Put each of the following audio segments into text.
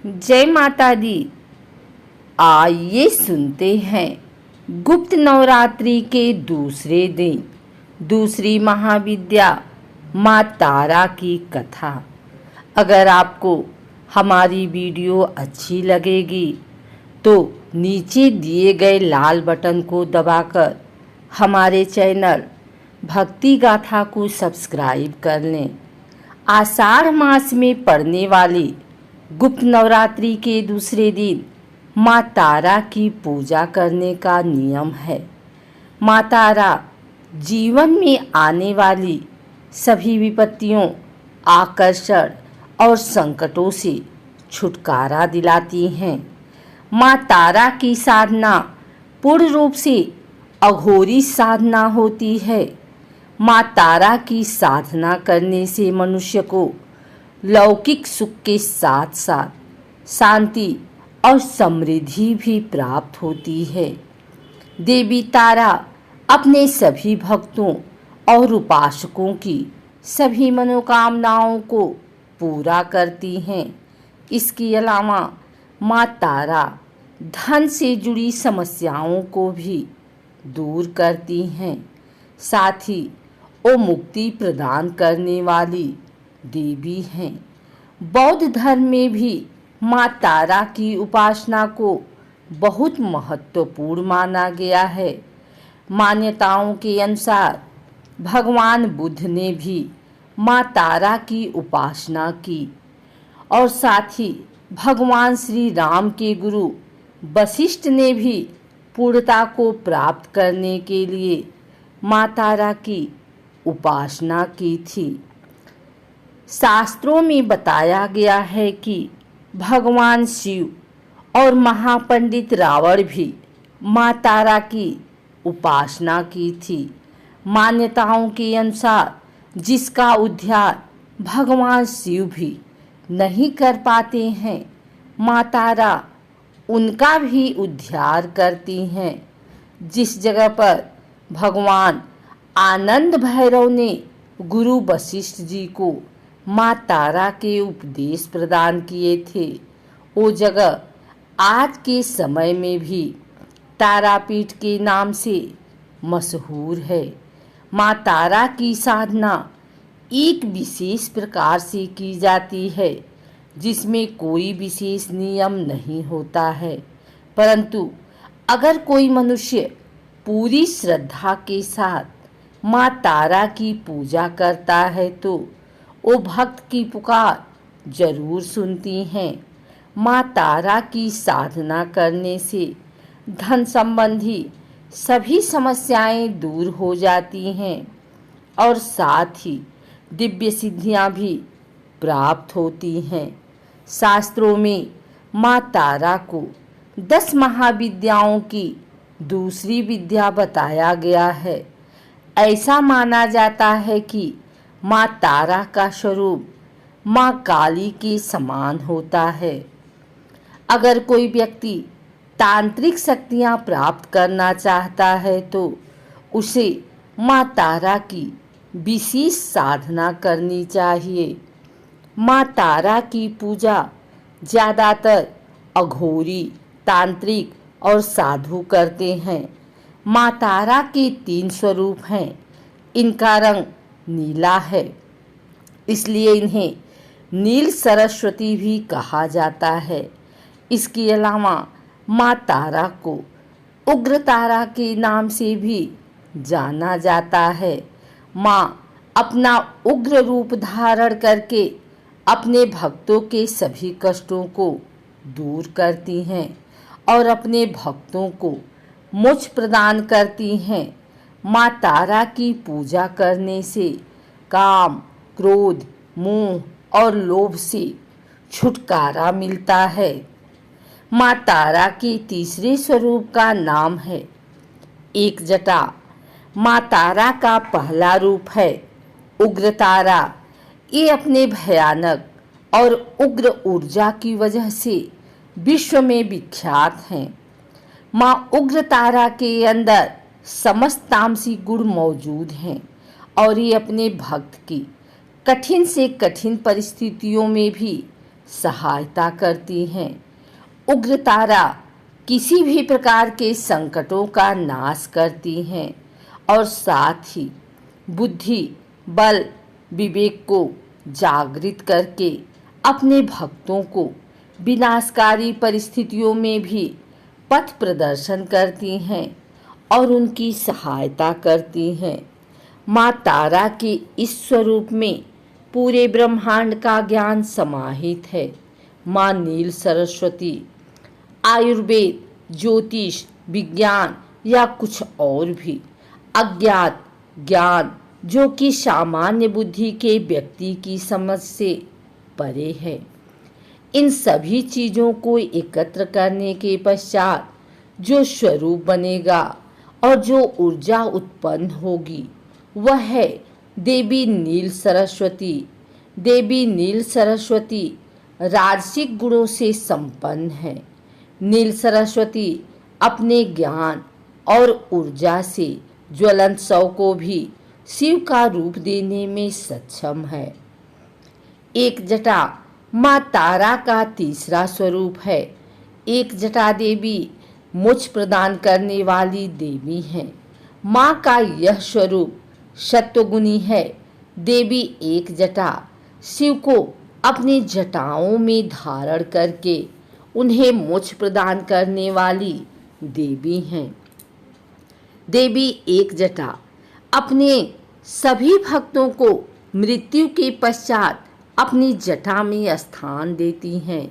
जय माता दी। आइए सुनते हैं गुप्त नवरात्रि के दूसरे दिन दूसरी महाविद्या माँ तारा की कथा। अगर आपको हमारी वीडियो अच्छी लगेगी तो नीचे दिए गए लाल बटन को दबाकर हमारे चैनल भक्ति गाथा को सब्सक्राइब कर लें। आषाढ़ मास में पड़ने वाली गुप्त नवरात्रि के दूसरे दिन माँ तारा की पूजा करने का नियम है। माँ तारा जीवन में आने वाली सभी विपत्तियों, आकर्षण और संकटों से छुटकारा दिलाती हैं। माँ तारा की साधना पूर्ण रूप से अघोरी साधना होती है। माँ तारा की साधना करने से मनुष्य को लौकिक सुख के साथ साथ शांति और समृद्धि भी प्राप्त होती है। देवी तारा अपने सभी भक्तों और उपासकों की सभी मनोकामनाओं को पूरा करती हैं। इसके अलावा माँ तारा धन से जुड़ी समस्याओं को भी दूर करती हैं। साथ ही वो मुक्ति प्रदान करने वाली देवी हैं। बौद्ध धर्म में भी माँ तारा की उपासना को बहुत महत्वपूर्ण माना गया है। मान्यताओं के अनुसार भगवान बुद्ध ने भी माँ तारा की उपासना की और साथ ही भगवान श्री राम के गुरु वशिष्ठ ने भी पूर्णता को प्राप्त करने के लिए माँ तारा की उपासना की थी। शास्त्रों में बताया गया है कि भगवान शिव और महापंडित रावण भी माँ तारा की उपासना की थी। मान्यताओं के अनुसार जिसका उद्धार भगवान शिव भी नहीं कर पाते हैं, माँ तारा उनका भी उद्धार करती हैं। जिस जगह पर भगवान आनंद भैरव ने गुरु वशिष्ठ जी को माँ तारा के उपदेश प्रदान किए थे, वो जगह आज के समय में भी तारापीठ के नाम से मशहूर है। माँ तारा की साधना एक विशेष प्रकार से की जाती है जिसमें कोई विशेष नियम नहीं होता है, परंतु अगर कोई मनुष्य पूरी श्रद्धा के साथ माँ तारा की पूजा करता है तो वो भक्त की पुकार जरूर सुनती हैं। माँ तारा की साधना करने से धन संबंधी सभी समस्याएं दूर हो जाती हैं और साथ ही दिव्य सिद्धियां भी प्राप्त होती हैं। शास्त्रों में माँ तारा को 10 महाविद्याओं की दूसरी विद्या बताया गया है। ऐसा माना जाता है कि माँ तारा का स्वरूप माँ काली के समान होता है। अगर कोई व्यक्ति तांत्रिक शक्तियाँ प्राप्त करना चाहता है तो उसे माँ तारा की विशेष साधना करनी चाहिए। माँ तारा की पूजा ज़्यादातर अघोरी, तांत्रिक और साधु करते हैं। माँ तारा के 3 स्वरूप हैं। इनका रंग नीला है, इसलिए इन्हें नील सरस्वती भी कहा जाता है। इसके अलावा माँ तारा को उग्र तारा के नाम से भी जाना जाता है। माँ अपना उग्र रूप धारण करके अपने भक्तों के सभी कष्टों को दूर करती हैं और अपने भक्तों को मोक्ष प्रदान करती हैं। माँ तारा की पूजा करने से काम, क्रोध, मोह और लोभ से छुटकारा मिलता है। माँ तारा के तीसरे स्वरूप का नाम है एक जटा। माँ तारा का पहला रूप है उग्र तारा। ये अपने भयानक और उग्र ऊर्जा की वजह से विश्व में विख्यात हैं। माँ उग्र तारा के अंदर समस्त तामसिक गुण मौजूद हैं और ये अपने भक्त की कठिन से कठिन परिस्थितियों में भी सहायता करती हैं। उग्र तारा किसी भी प्रकार के संकटों का नाश करती हैं और साथ ही बुद्धि, बल, विवेक को जागृत करके अपने भक्तों को विनाशकारी परिस्थितियों में भी पथ प्रदर्शन करती हैं और उनकी सहायता करती हैं। माँ तारा के इस स्वरूप में पूरे ब्रह्मांड का ज्ञान समाहित है। माँ नील सरस्वती आयुर्वेद, ज्योतिष, विज्ञान या कुछ और भी अज्ञात ज्ञान जो कि सामान्य बुद्धि के व्यक्ति की समझ से परे है, इन सभी चीज़ों को एकत्र करने के पश्चात जो स्वरूप बनेगा और जो ऊर्जा उत्पन्न होगी वह है देवी नील सरस्वती। देवी नील सरस्वती राजसिक गुणों से संपन्न है। नील सरस्वती अपने ज्ञान और ऊर्जा से ज्वलंत शव को भी शिव का रूप देने में सक्षम है। एक जटा माँ तारा का तीसरा स्वरूप है। एक जटा देवी मोक्ष प्रदान करने वाली देवी हैं। माँ का यह स्वरूप सत्वगुणी है। देवी एक जटा शिव को अपनी जटाओं में धारण करके उन्हें मोक्ष प्रदान करने वाली देवी हैं। देवी एक जटा अपने सभी भक्तों को मृत्यु के पश्चात अपनी जटा में स्थान देती हैं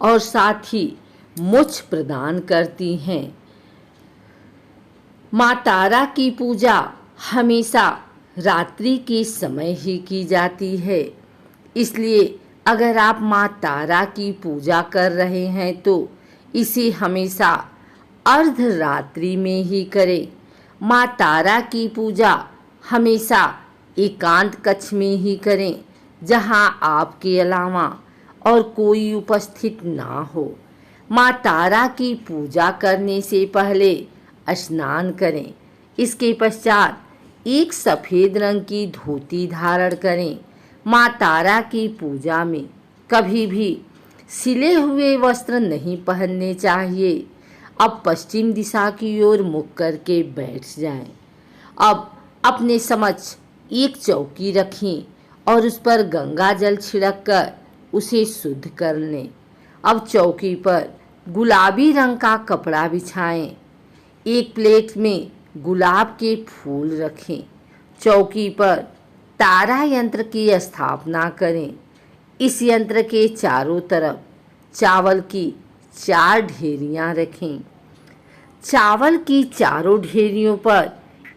और साथ ही मोक्ष प्रदान करती हैं। माँ तारा की पूजा हमेशा रात्रि के समय ही की जाती है, इसलिए अगर आप माँ तारा की पूजा कर रहे हैं तो इसे हमेशा अर्धरात्रि में ही करें। माँ तारा की पूजा हमेशा एकांत कक्ष में ही करें जहां आपके अलावा और कोई उपस्थित ना हो। माँ तारा की पूजा करने से पहले स्नान करें। इसके पश्चात एक सफ़ेद रंग की धोती धारण करें। माँ तारा की पूजा में कभी भी सिले हुए वस्त्र नहीं पहनने चाहिए। अब पश्चिम दिशा की ओर मुख करके बैठ जाएं। अब अपने समक्ष एक चौकी रखें और उस पर गंगा जल छिड़क कर उसे शुद्ध कर लें। अब चौकी पर गुलाबी रंग का कपड़ा बिछाएं। एक प्लेट में गुलाब के फूल रखें। चौकी पर तारा यंत्र की स्थापना करें। इस यंत्र के चारों तरफ चावल की 4 ढेरियां रखें। चावल की चारों ढेरियों पर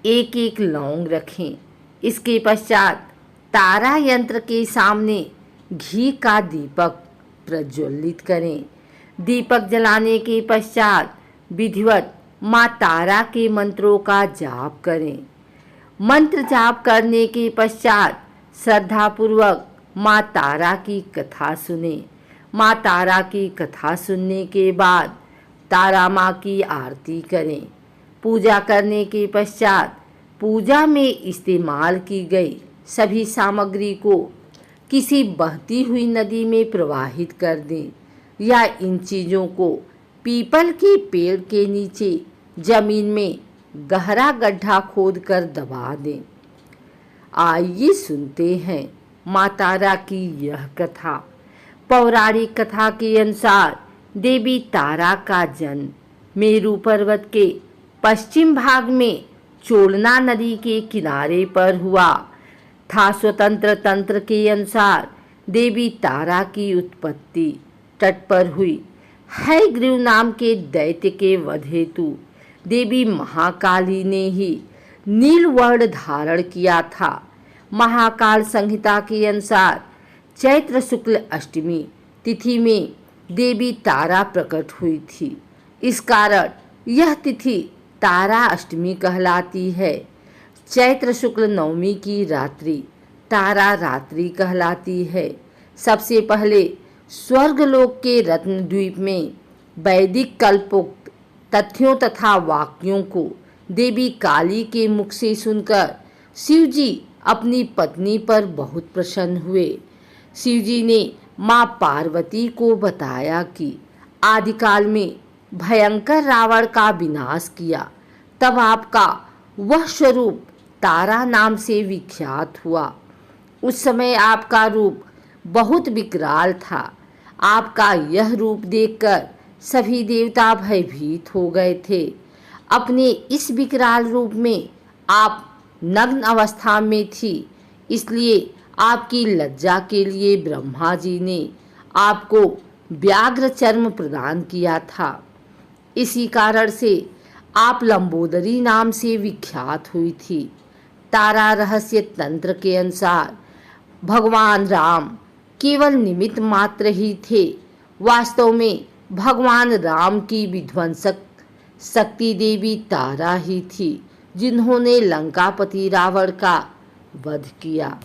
एक एक लौंग रखें। इसके पश्चात तारा यंत्र के सामने घी का दीपक प्रज्वलित करें। दीपक जलाने के पश्चात विधिवत माँ तारा के मंत्रों का जाप करें। मंत्र जाप करने के पश्चात श्रद्धापूर्वक माँ तारा की कथा सुने। माँ तारा की कथा सुनने के बाद तारा माँ की आरती करें। पूजा करने के पश्चात पूजा में इस्तेमाल की गई सभी सामग्री को किसी बहती हुई नदी में प्रवाहित कर दें या इन चीज़ों को पीपल के पेड़ के नीचे जमीन में गहरा गड्ढा खोदकर दबा दें। आइए सुनते हैं माँ तारा की यह कथा। पौराणिक कथा के अनुसार देवी तारा का जन्म मेरू पर्वत के पश्चिम भाग में चोलना नदी के किनारे पर हुआ था। स्वतंत्र तंत्र के अनुसार देवी तारा की उत्पत्ति तट पर हुई। हयग्रीव नाम के दैत्य के वध हेतु देवी महाकाली ने ही नील वर्ण धारण किया था। महाकाल संहिता के अनुसार चैत्र शुक्ल अष्टमी तिथि में देवी तारा प्रकट हुई थी। इस कारण यह तिथि तारा अष्टमी कहलाती है। चैत्र शुक्ल नवमी की रात्रि तारा रात्रि कहलाती है। सबसे पहले स्वर्गलोक के रत्नद्वीप में वैदिक कल्पोक्त तथ्यों तथा वाक्यों को देवी काली के मुख से सुनकर शिवजी अपनी पत्नी पर बहुत प्रसन्न हुए। शिवजी ने माँ पार्वती को बताया कि आदिकाल में भयंकर रावण का विनाश किया, तब आपका वह स्वरूप तारा नाम से विख्यात हुआ। उस समय आपका रूप बहुत विकराल था। आपका यह रूप देखकर सभी देवता भयभीत हो गए थे। अपने इस विकराल रूप में आप नग्न अवस्था में थी, इसलिए आपकी लज्जा के लिए ब्रह्मा जी ने आपको व्याघ्र चर्म प्रदान किया था। इसी कारण से आप लंबोदरी नाम से विख्यात हुई थी। तारा रहस्य तंत्र के अनुसार भगवान राम केवल निमित्त मात्र ही थे। वास्तव में भगवान राम की विध्वंसक शक्ति देवी तारा ही थी, जिन्होंने लंकापति रावण का वध किया।